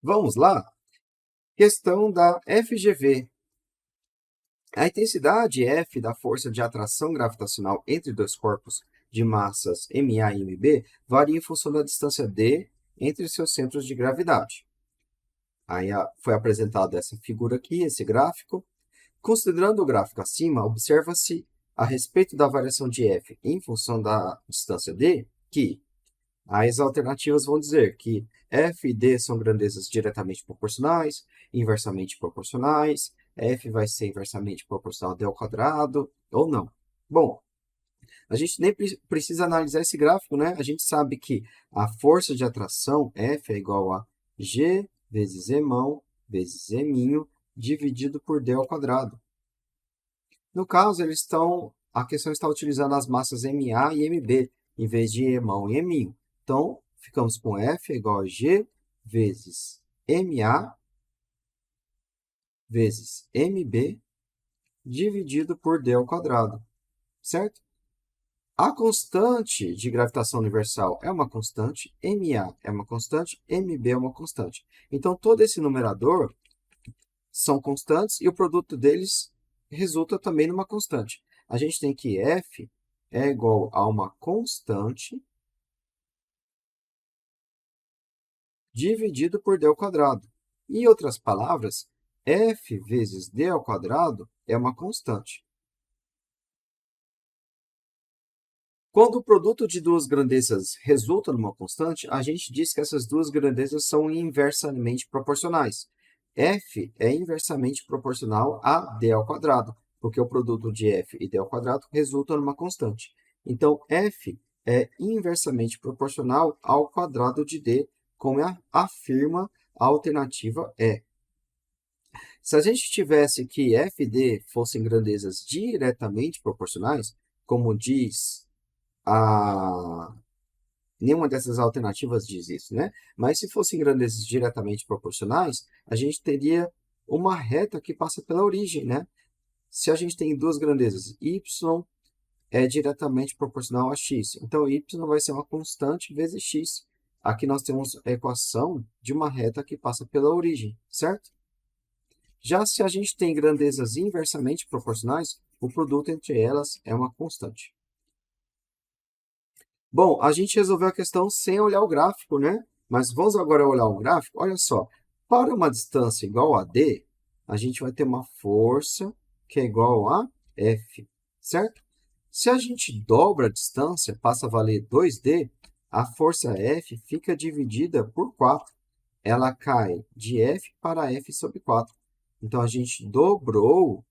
Vamos lá? Questão da FGV. A intensidade F da força de atração gravitacional entre dois corpos de massas MA e MB varia em função da distância d entre seus centros de gravidade. Aí foi apresentada essa figura aqui, esse gráfico. Considerando o gráfico acima, observa-se a respeito da variação de F em função da distância d, que as alternativas vão dizer que F e D são grandezas diretamente proporcionais, inversamente proporcionais, F vai ser inversamente proporcional a D ao quadrado, ou não. Bom, a gente nem precisa analisar esse gráfico, né? A gente sabe que a força de atração, F, é igual a G vezes Emão vezes Eminho, dividido por D ao quadrado. No caso, a questão está utilizando as massas MA e MB, em vez de Emão e Eminho. Então, ficamos com F igual a G vezes MA vezes MB dividido por D ao quadrado, certo? A constante de gravitação universal é uma constante, MA é uma constante, MB é uma constante. Então, todo esse numerador são constantes e o produto deles resulta também numa constante. A gente tem que F é igual a uma constante dividido por d ao quadrado. Em outras palavras, f vezes d ao quadrado é uma constante. Quando o produto de duas grandezas resulta numa constante, a gente diz que essas duas grandezas são inversamente proporcionais. F é inversamente proporcional a d ao quadrado, porque o produto de f e d ao quadrado resulta numa constante. Então, f é inversamente proporcional ao quadrado de d, como afirma a alternativa E. Se a gente tivesse que f e d fossem grandezas diretamente proporcionais, como diz nenhuma dessas alternativas diz isso, né? Mas se fossem grandezas diretamente proporcionais, a gente teria uma reta que passa pela origem, né? Se a gente tem duas grandezas, y é diretamente proporcional a x. Então, y vai ser uma constante vezes x. Aqui nós temos a equação de uma reta que passa pela origem, certo? Já se a gente tem grandezas inversamente proporcionais, o produto entre elas é uma constante. Bom, a gente resolveu a questão sem olhar o gráfico, né? Mas vamos agora olhar o gráfico. Olha só, para uma distância igual a d, a gente vai ter uma força que é igual a F, certo? Se a gente dobra a distância, passa a valer 2d, a força F fica dividida por 4. Ela cai de F para F sobre 4. Então, a gente dobrou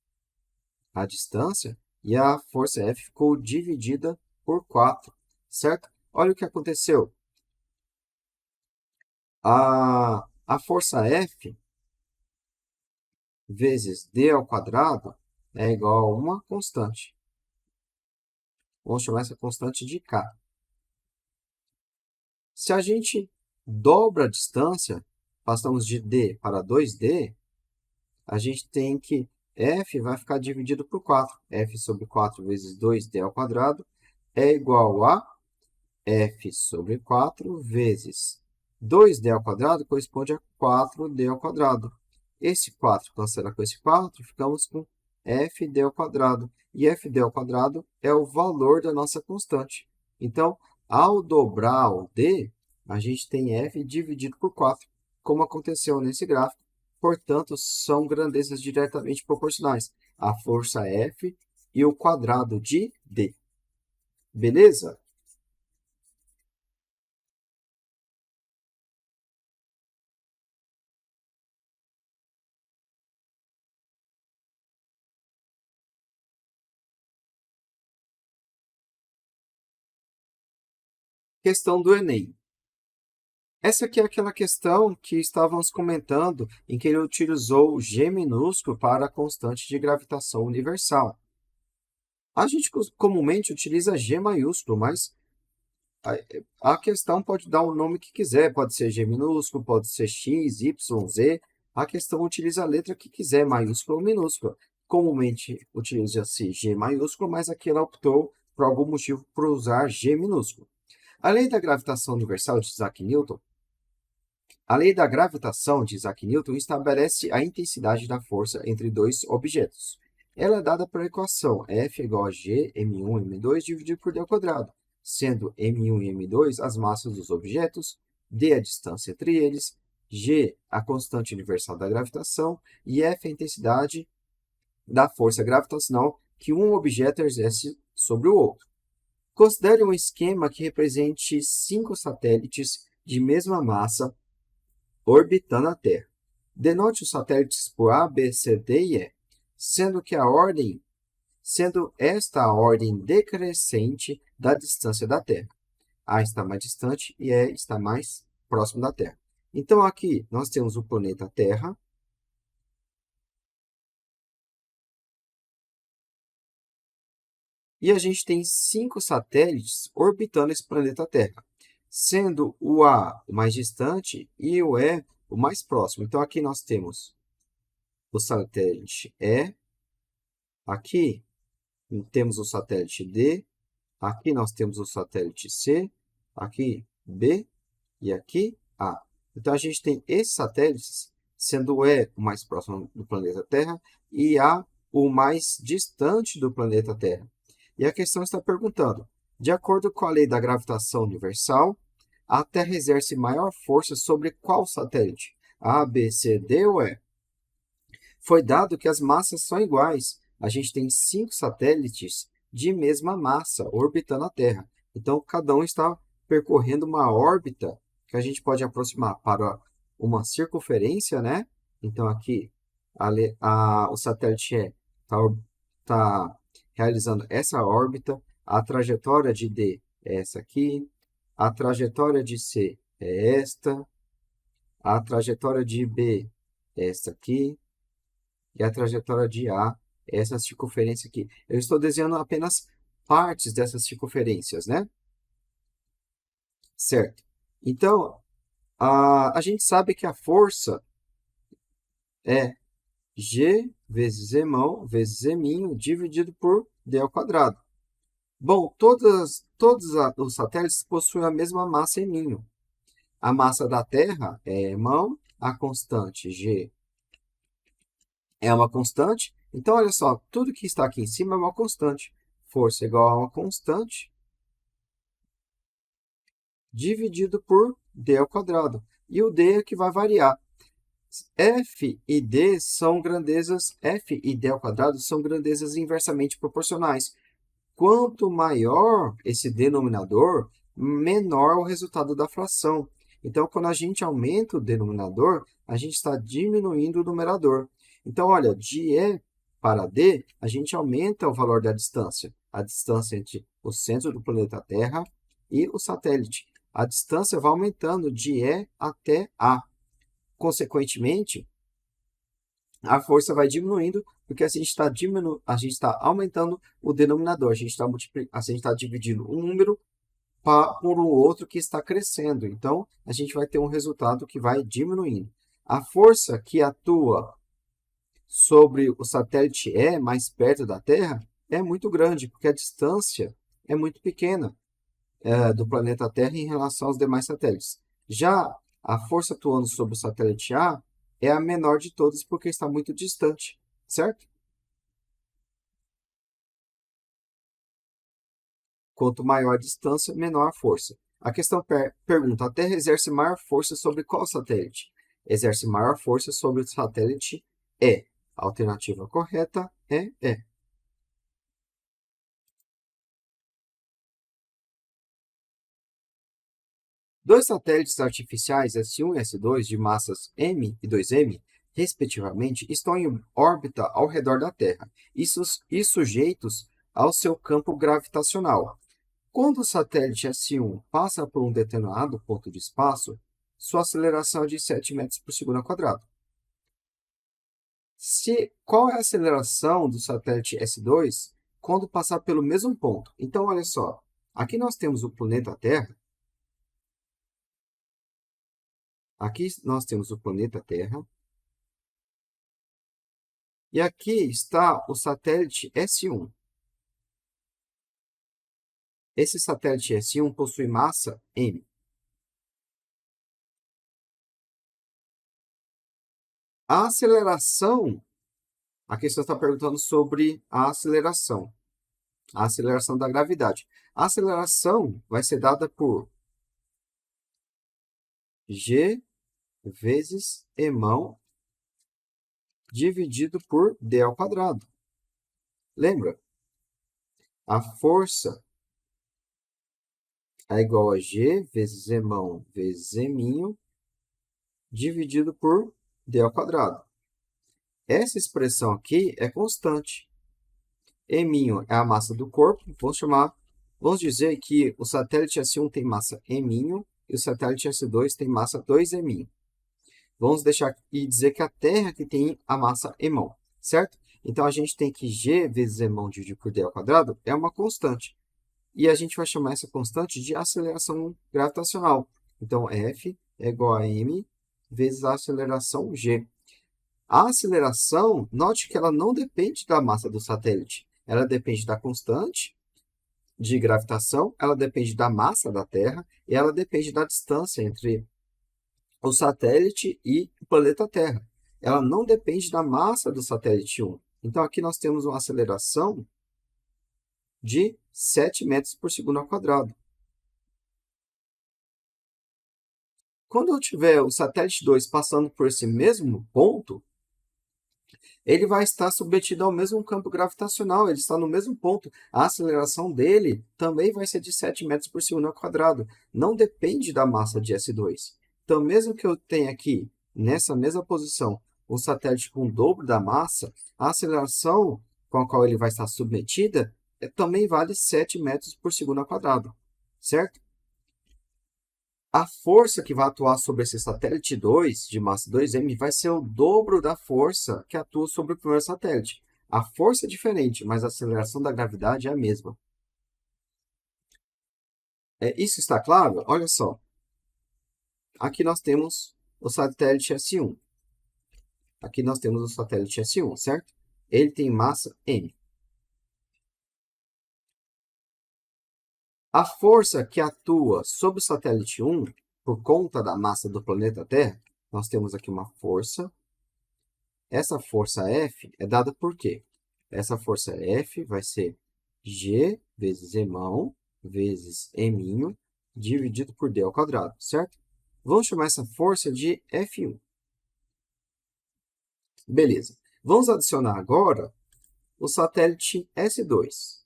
a distância e a força F ficou dividida por 4, certo? Olha o que aconteceu. A força F vezes d ao quadrado é igual a uma constante. Vamos chamar essa constante de K. Se a gente dobra a distância, passamos de d para 2d, a gente tem que f vai ficar dividido por 4. F sobre 4 vezes 2d ao quadrado é igual a f sobre 4 vezes 2d ao quadrado corresponde a 4d ao quadrado. Esse 4 cancela com esse 4, ficamos com fd ao quadrado. E fd ao quadrado é o valor da nossa constante. Então, ao dobrar o d, a gente tem f dividido por 4, como aconteceu nesse gráfico. Portanto, são grandezas diretamente proporcionais. A força F e o quadrado de D. Beleza? Questão do Enem. Essa aqui é aquela questão que estávamos comentando, em que ele utilizou G minúsculo para a constante de gravitação universal. A gente comumente utiliza G maiúsculo, mas a questão pode dar o nome que quiser. Pode ser G minúsculo, pode ser X, Y, Z. A questão utiliza a letra que quiser, maiúscula ou minúscula. comumente utiliza-se G maiúsculo, mas aqui ela optou, por algum motivo, por usar G minúsculo. A lei da gravitação universal de Isaac Newton. A lei da gravitação de Isaac Newton estabelece a intensidade da força entre dois objetos. Ela é dada pela equação F igual a G, m1, m2, dividido por d ao quadrado, sendo m1 e m2 as massas dos objetos, d a distância entre eles, G a constante universal da gravitação e F a intensidade da força gravitacional que um objeto exerce sobre o outro. Considere um esquema que represente 5 satélites de mesma massa orbitando a Terra. Denote os satélites por A, B, C, D e E, sendo esta a ordem decrescente da distância da Terra. A está mais distante e E está mais próximo da Terra. Então, aqui nós temos o planeta Terra. E a gente tem 5 satélites orbitando esse planeta Terra, sendo o A o mais distante e o E o mais próximo. Então, aqui nós temos o satélite E, aqui temos o satélite D, aqui nós temos o satélite C, aqui B e aqui A. Então, a gente tem esses satélites, sendo o E o mais próximo do planeta Terra e A o mais distante do planeta Terra. E a questão está perguntando, de acordo com a lei da gravitação universal, a Terra exerce maior força sobre qual satélite? A, B, C, D ou E? Foi dado que as massas são iguais. A gente tem 5 satélites de mesma massa orbitando a Terra. Então, cada um está percorrendo uma órbita que a gente pode aproximar para uma circunferência, né? Então, aqui, o satélite E está realizando essa órbita, a trajetória de D é essa aqui, a trajetória de C é esta, a trajetória de B é esta aqui, e a trajetória de A é essa circunferência aqui. Eu estou desenhando apenas partes dessas circunferências, né? Certo. Então, a gente sabe que a força é G vezes Emão vezes Eminho dividido por D ao quadrado. Bom, todos os satélites possuem a mesma massa Eminho. A massa da Terra é Emão, a constante G é uma constante. Então, olha só, tudo que está aqui em cima é uma constante. Força igual a uma constante dividido por D ao quadrado. E o D é que vai variar. F e D são grandezas, F e D ao quadrado são grandezas inversamente proporcionais. Quanto maior esse denominador, menor o resultado da fração. Então, quando a gente aumenta o denominador, a gente está diminuindo o numerador. Então, olha, de E para D, a gente aumenta o valor da distância. A distância entre o centro do planeta Terra e o satélite. A distância vai aumentando de E até A. Consequentemente, a força vai diminuindo, porque a gente está aumentando o denominador, a gente está dividindo um número por um outro que está crescendo. Então, a gente vai ter um resultado que vai diminuindo. A força que atua sobre o satélite E, mais perto da Terra, é muito grande, porque a distância é muito pequena do planeta Terra em relação aos demais satélites. Já a força atuando sobre o satélite A é a menor de todas, porque está muito distante, certo? Quanto maior a distância, menor a força. A questão pergunta, a Terra exerce maior força sobre qual satélite? Exerce maior força sobre o satélite E. A alternativa correta é E. Dois satélites artificiais S1 e S2 de massas M e 2M, respectivamente, estão em órbita ao redor da Terra e sujeitos ao seu campo gravitacional. Quando o satélite S1 passa por um determinado ponto de espaço, sua aceleração é de 7 metros por segundo ao quadrado. Qual é a aceleração do satélite S2 quando passar pelo mesmo ponto? Então, olha só, aqui nós temos o planeta Terra. Aqui nós temos o planeta Terra. E aqui está o satélite S1. Esse satélite S1 possui massa m. A aceleração, a questão está perguntando sobre a aceleração da gravidade. A aceleração vai ser dada por g vezes emão dividido por d ao quadrado. Lembra? A força é igual a g vezes emão vezes eminho dividido por d ao quadrado. Essa expressão aqui é constante. Eminho é a massa do corpo. Vamos dizer que o satélite S1 tem massa eminho e o satélite S2 tem massa 2eminho. Vamos deixar e dizer que a Terra que tem a massa emão, certo? Então, a gente tem que g vezes emão dividido por d ao quadrado é uma constante. E a gente vai chamar essa constante de aceleração gravitacional. Então, F é igual a m vezes a aceleração g. A aceleração, note que ela não depende da massa do satélite. Ela depende da constante de gravitação, ela depende da massa da Terra e ela depende da distância entre o satélite e o planeta Terra. Ela não depende da massa do satélite 1. Então, aqui nós temos uma aceleração de 7 metros por segundo ao quadrado. Quando eu tiver o satélite 2 passando por esse mesmo ponto, ele vai estar submetido ao mesmo campo gravitacional, ele está no mesmo ponto. A aceleração dele também vai ser de 7 metros por segundo ao quadrado. Não depende da massa de S2. Então, mesmo que eu tenha aqui, nessa mesma posição, um satélite com o dobro da massa, a aceleração com a qual ele vai estar submetida também vale 7 metros por segundo ao quadrado, certo? A força que vai atuar sobre esse satélite 2, de massa 2m, vai ser o dobro da força que atua sobre o primeiro satélite. A força é diferente, mas a aceleração da gravidade é a mesma. Isso está claro? Olha só. Aqui nós temos o satélite S1. Aqui nós temos o satélite S1, certo? Ele tem massa m. A força que atua sobre o satélite 1, por conta da massa do planeta Terra, nós temos aqui uma força. Essa força F é dada por quê? Essa força F vai ser G vezes emão vezes eminho dividido por D ao quadrado, certo? Vamos chamar essa força de F1. Beleza. Vamos adicionar agora o satélite S2,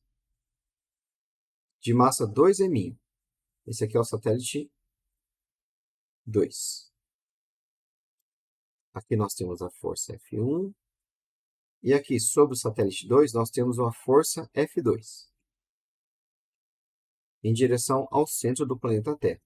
de massa 2eminho. Esse aqui é o satélite 2. Aqui nós temos a força F1. E aqui, sobre o satélite 2, nós temos uma força F2, em direção ao centro do planeta Terra.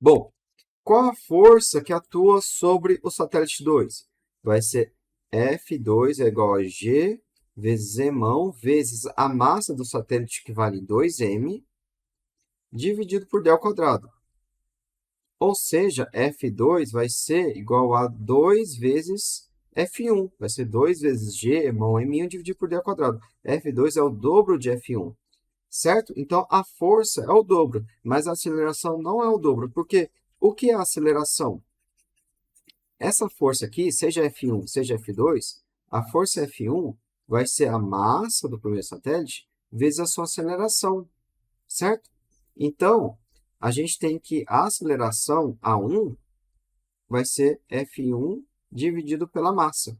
Bom, qual a força que atua sobre o satélite 2? Vai ser F2 é igual a G vezes emão vezes a massa do satélite, que vale 2m, dividido por d ao quadrado. Ou seja, F2 vai ser igual a 2 vezes F1. Vai ser 2 vezes G, emão, m dividido por d ao quadrado. F2 é o dobro de F1, certo? Então, a força é o dobro, mas a aceleração não é o dobro. Porque o que é a aceleração? Essa força aqui, seja F1, seja F2, a força F1 vai ser a massa do primeiro satélite vezes a sua aceleração, certo? Então, a gente tem que a aceleração A1 vai ser F1 dividido pela massa.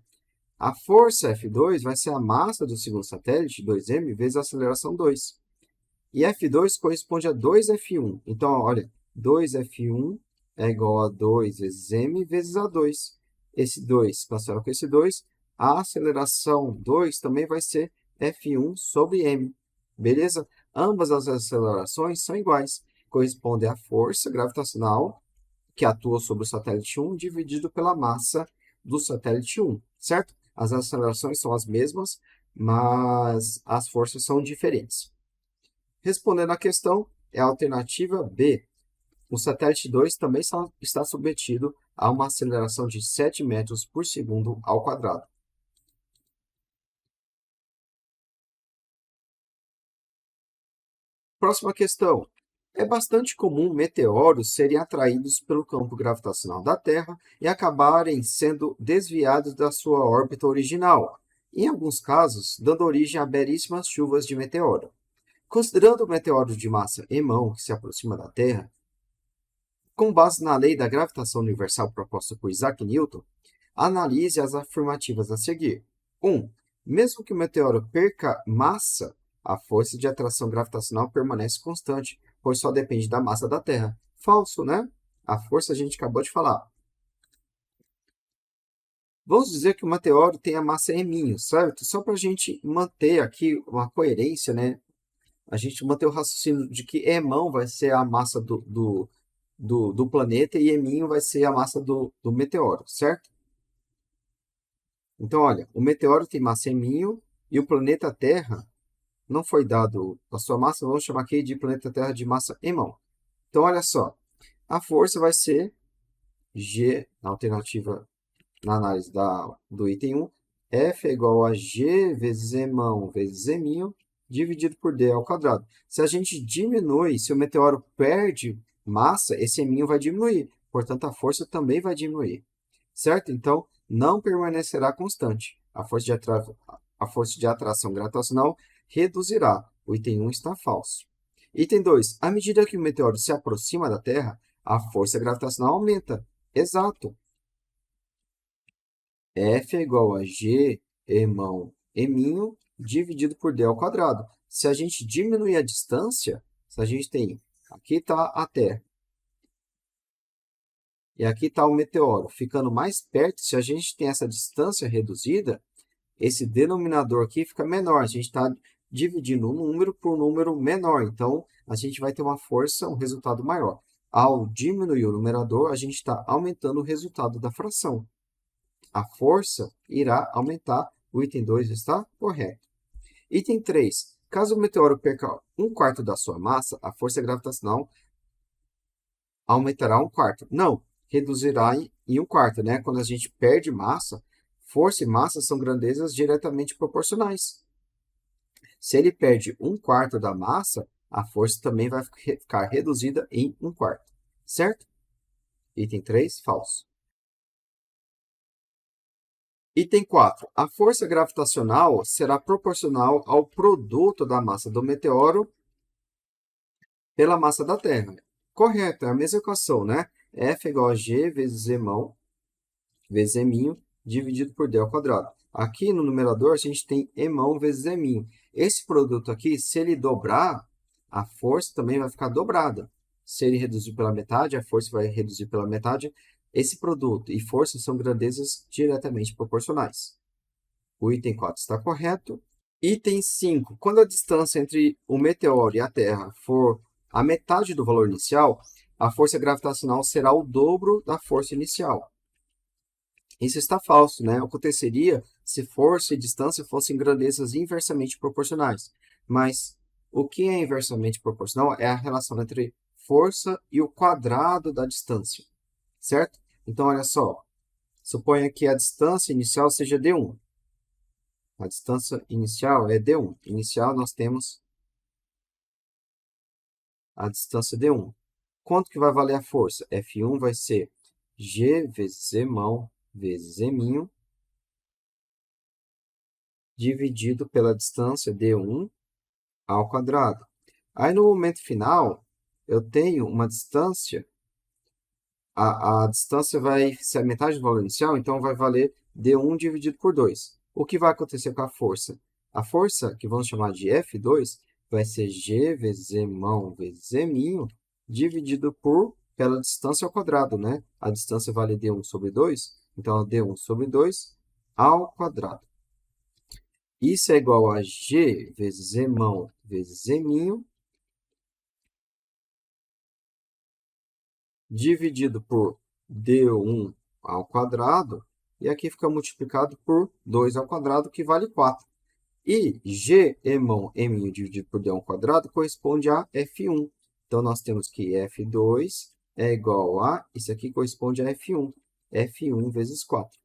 A força F2 vai ser a massa do segundo satélite, 2m, vezes a aceleração 2. E F2 corresponde a 2F1. Então, olha, 2F1 é igual a 2 vezes m vezes A2. Esse 2 cancela com esse 2. A aceleração 2 também vai ser F1 sobre m. Beleza? Ambas as acelerações são iguais. Correspondem à força gravitacional que atua sobre o satélite 1, dividido pela massa do satélite 1, certo? As acelerações são as mesmas, mas as forças são diferentes. Respondendo à questão, é a alternativa B. O satélite 2 também está submetido a uma aceleração de 7 metros por segundo ao quadrado. Próxima questão. É bastante comum meteoros serem atraídos pelo campo gravitacional da Terra e acabarem sendo desviados da sua órbita original, em alguns casos, dando origem a belíssimas chuvas de meteoro. Considerando o meteoro de massa Emão que se aproxima da Terra, com base na lei da gravitação universal proposta por Isaac Newton, analise as afirmativas a seguir. 1. Mesmo que o meteoro perca massa, a força de atração gravitacional permanece constante, pois só depende da massa da Terra. Falso, né? A força a gente acabou de falar. Vamos dizer que o meteoro tem a massa M, certo? Só para a gente manter aqui uma coerência, né? A gente manter o raciocínio de que Emão vai ser a massa do planeta e Eminho vai ser a massa do meteoro, certo? Então, olha, o meteoro tem massa M e o planeta Terra não foi dado a sua massa, vamos chamar aqui de planeta Terra de massa M1. Então, olha só, a força vai ser G, na alternativa, na análise do item 1, F é igual a G vezes M1 vezes M, dividido por D ao quadrado. Se a gente diminui, se o meteoro perde massa, esse M vai diminuir, portanto, a força também vai diminuir, certo? Então, não permanecerá constante. A força de atração gravitacional reduzirá. O item 1 está falso. Item 2. À medida que o meteoro se aproxima da Terra, a força gravitacional aumenta. Exato. F é igual a G, Emão, Eminho, dividido por D ao quadrado. Se a gente diminuir a distância, se a gente tem, aqui está a Terra, e aqui está o meteoro, ficando mais perto, se a gente tem essa distância reduzida, esse denominador aqui fica menor. A gente está dividindo um número por um número menor. Então, a gente vai ter uma força, um resultado maior. Ao diminuir o numerador, a gente está aumentando o resultado da fração. A força irá aumentar. O item 2 está correto. Item 3. Caso o meteoro perca um quarto da sua massa, a força gravitacional aumentará um quarto. Não, reduzirá em um quarto, né? Quando a gente perde massa, força e massa são grandezas diretamente proporcionais. Se ele perde um quarto da massa, a força também vai ficar reduzida em um quarto, certo? Item 3, falso. Item 4. A força gravitacional será proporcional ao produto da massa do meteoro pela massa da Terra. Correto, é a mesma equação, né? F é igual a G vezes Emão vezes Eminho dividido por D ao quadrado. Aqui no numerador a gente tem Emão vezes Eminho. Esse produto aqui, se ele dobrar, a força também vai ficar dobrada. Se ele reduzir pela metade, a força vai reduzir pela metade. Esse produto e força são grandezas diretamente proporcionais. O item 4 está correto. Item 5. Quando a distância entre o meteoro e a Terra for a metade do valor inicial, a força gravitacional será o dobro da força inicial. Isso está falso, né? Aconteceria se força e distância fossem grandezas inversamente proporcionais. Mas o que é inversamente proporcional é a relação entre força e o quadrado da distância, certo? Então, olha só, suponha que a distância inicial seja d1. A distância inicial é d1. Inicial, nós temos a distância d1. Quanto que vai valer a força? F1 vai ser G vezes Emão vezes Eminho, dividido pela distância d1 ao quadrado. Aí, no momento final, eu tenho uma distância, a distância vai ser a metade do valor inicial, então vai valer d1 dividido por 2. O que vai acontecer com a força? A força, que vamos chamar de F2, vai ser G vezes Emão vezes Eminho, dividido pela distância ao quadrado, né? A distância vale d1 sobre 2, então é d1 sobre 2 ao quadrado. Isso é igual a G vezes Emão vezes Eminho, dividido por D1 ao quadrado, e aqui fica multiplicado por 2 ao quadrado, que vale 4. E G emão M dividido por D1 ao quadrado corresponde a F1. Então, nós temos que F2 é igual a, isso aqui corresponde a F1. F1 vezes 4.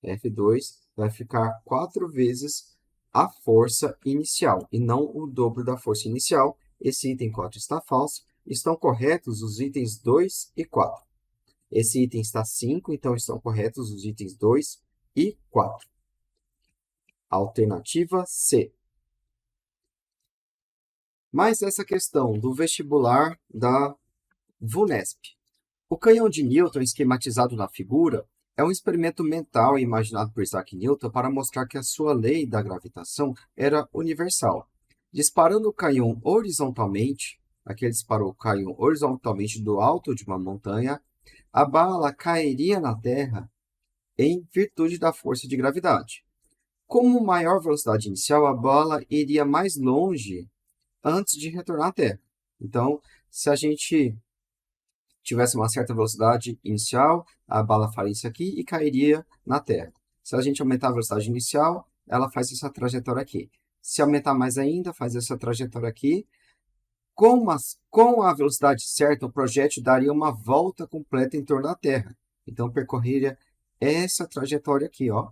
F2 vai ficar 4 vezes a força inicial, e não o dobro da força inicial. Esse item 4 está falso. Estão corretos os itens 2 e 4. Esse item está 5, então estão corretos os itens 2 e 4. Alternativa C. Mais essa questão do vestibular da VUNESP. O canhão de Newton, esquematizado na figura, é um experimento mental imaginado por Isaac Newton para mostrar que a sua lei da gravitação era universal. Disparando o canhão horizontalmente, aqui ele disparou o canhão horizontalmente do alto de uma montanha, a bala cairia na Terra em virtude da força de gravidade. Como maior velocidade inicial, a bala iria mais longe antes de retornar à Terra. Então, se a gente tivesse uma certa velocidade inicial, a bala faria isso aqui e cairia na Terra. Se a gente aumentar a velocidade inicial, ela faz essa trajetória aqui. Se aumentar mais ainda, faz essa trajetória aqui. Com a velocidade certa, o projétil daria uma volta completa em torno da Terra. Então, percorreria essa trajetória aqui, ó.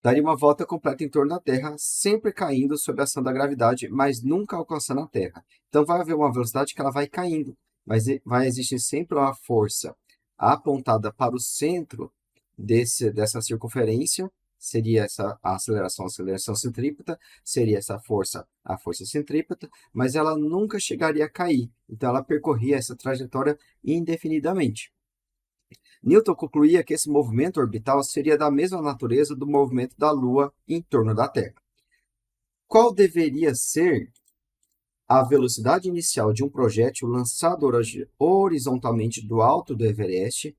Daria uma volta completa em torno da Terra, sempre caindo sob a ação da gravidade, mas nunca alcançando a Terra. Então, vai haver uma velocidade que ela vai caindo, mas vai existir sempre uma força apontada para o centro dessa circunferência, seria essa a aceleração centrípeta, seria essa força, a força centrípeta, mas ela nunca chegaria a cair. Então, ela percorria essa trajetória indefinidamente. Newton concluía que esse movimento orbital seria da mesma natureza do movimento da Lua em torno da Terra. Qual deveria ser a velocidade inicial de um projétil lançado horizontalmente do alto do Everest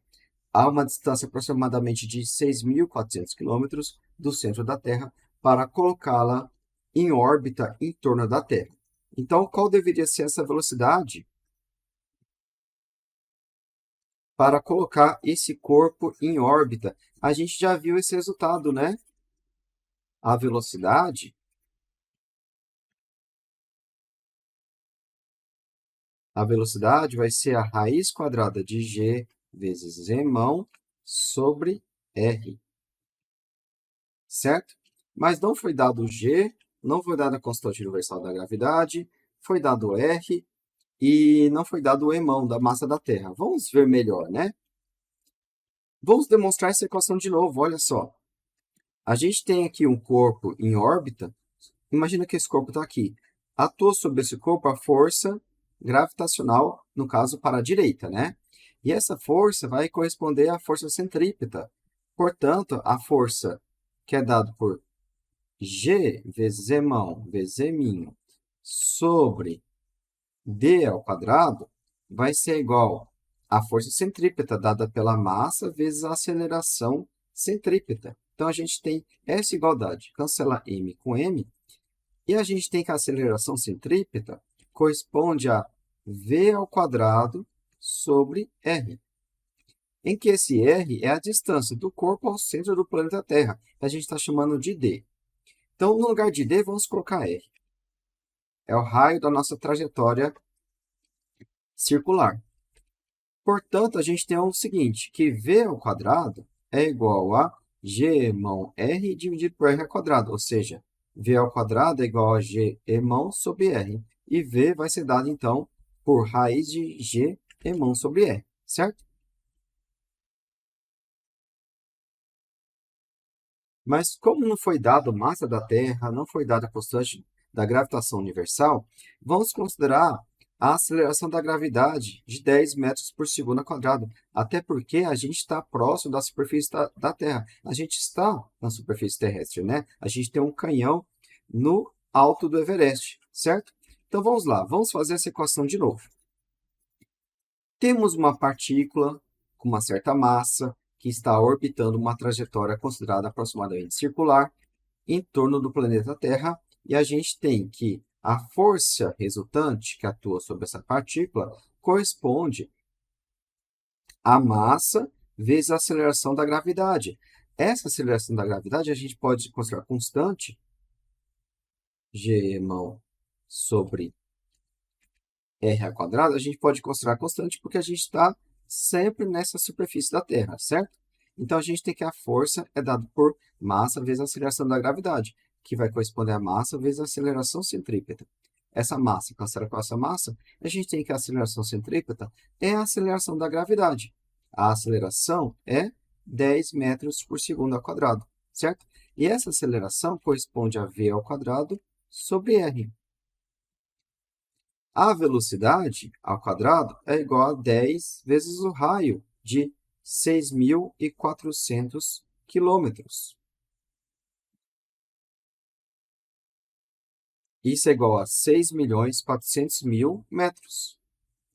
a uma distância aproximadamente de 6.400 km do centro da Terra para colocá-la em órbita em torno da Terra? Então, qual deveria ser essa velocidade para colocar esse corpo em órbita? A gente já viu esse resultado, né? A velocidade vai ser a raiz quadrada de g vezes emão sobre r, certo? Mas não foi dado g, não foi dada a constante universal da gravidade, foi dado r e não foi dado o emão da massa da Terra. Vamos ver melhor, né? Vamos demonstrar essa equação de novo, olha só. A gente tem aqui um corpo em órbita. Imagina que esse corpo está aqui. Atua sobre esse corpo a força gravitacional, no caso, para a direita, né? E essa força vai corresponder à força centrípeta. Portanto, a força que é dada por G vezes emão vezes eminho sobre D ao quadrado vai ser igual à força centrípeta dada pela massa vezes a aceleração centrípeta. Então, a gente tem essa igualdade. Cancela m com m. E a gente tem que a aceleração centrípeta corresponde a v ao quadrado sobre r, em que esse r é a distância do corpo ao centro do planeta Terra, que a gente está chamando de d. Então, no lugar de d, vamos colocar r. É o raio da nossa trajetória circular. Portanto, a gente tem o seguinte, que v ao quadrado é igual a g emão r dividido por r ao quadrado, ou seja, v ao quadrado é igual a g emão sobre r. E v vai ser dado, então, por raiz de g emão sobre r, certo? Mas como não foi dado massa da Terra, não foi dada a constante da gravitação universal, vamos considerar a aceleração da gravidade de 10 metros por segundo ao quadrado, até porque a gente está próximo da superfície da Terra. A gente está na superfície terrestre, né? A gente tem um canhão no alto do Everest, certo? Então, vamos lá, vamos fazer essa equação de novo. Temos uma partícula com uma certa massa que está orbitando uma trajetória considerada aproximadamente circular em torno do planeta Terra, e a gente tem que A força resultante que atua sobre essa partícula corresponde à massa vezes a aceleração da gravidade. Essa aceleração da gravidade a gente pode considerar constante, g mão sobre r ao quadrado, a gente pode considerar constante porque a gente está sempre nessa superfície da Terra, certo? Então, a gente tem que a força é dada por massa vezes a aceleração da gravidade, que vai corresponder a massa vezes a aceleração centrípeta. Essa massa, cancela com essa massa, a gente tem que a aceleração centrípeta é a aceleração da gravidade. A aceleração é 10 metros por segundo ao quadrado, certo? E essa aceleração corresponde a v ao quadrado sobre r. A velocidade ao quadrado é igual a 10 vezes o raio de 6.400 quilômetros. Isso é igual a 6.400.000 metros,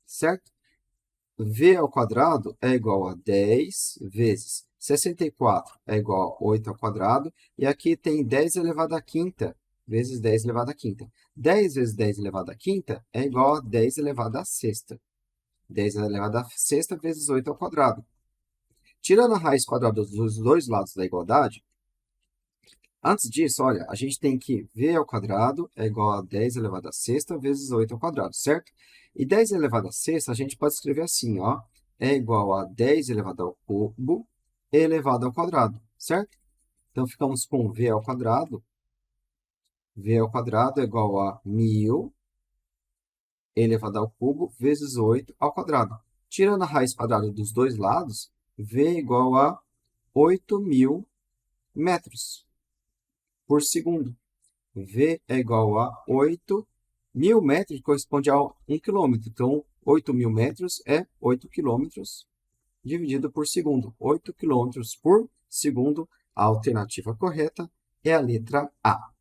certo? V ao quadrado é igual a 10 vezes 64 é igual a 8 ao quadrado. E aqui tem 10 elevado à quinta vezes 10 elevado à quinta. 10 vezes 10 elevado à quinta é igual a 10 elevado à sexta. 10 elevado à sexta vezes 8 ao quadrado. Tirando a raiz quadrada dos dois lados da igualdade, antes disso, olha, a gente tem que v ao quadrado é igual a 10 elevado à sexta vezes 8 ao quadrado, certo? E 10 elevado à sexta a gente pode escrever assim, ó, é igual a 10 elevado ao cubo elevado ao quadrado, certo? Então, ficamos com v ao quadrado é igual a 1.000 elevado ao cubo vezes 8 ao quadrado. Tirando a raiz quadrada dos dois lados, v é igual a 8.000 metros por segundo. V é igual a 8.000 metros, que corresponde a 1 quilômetro. Então, 8.000 metros é 8 quilômetros dividido por segundo. 8 quilômetros por segundo. A alternativa correta é a letra A.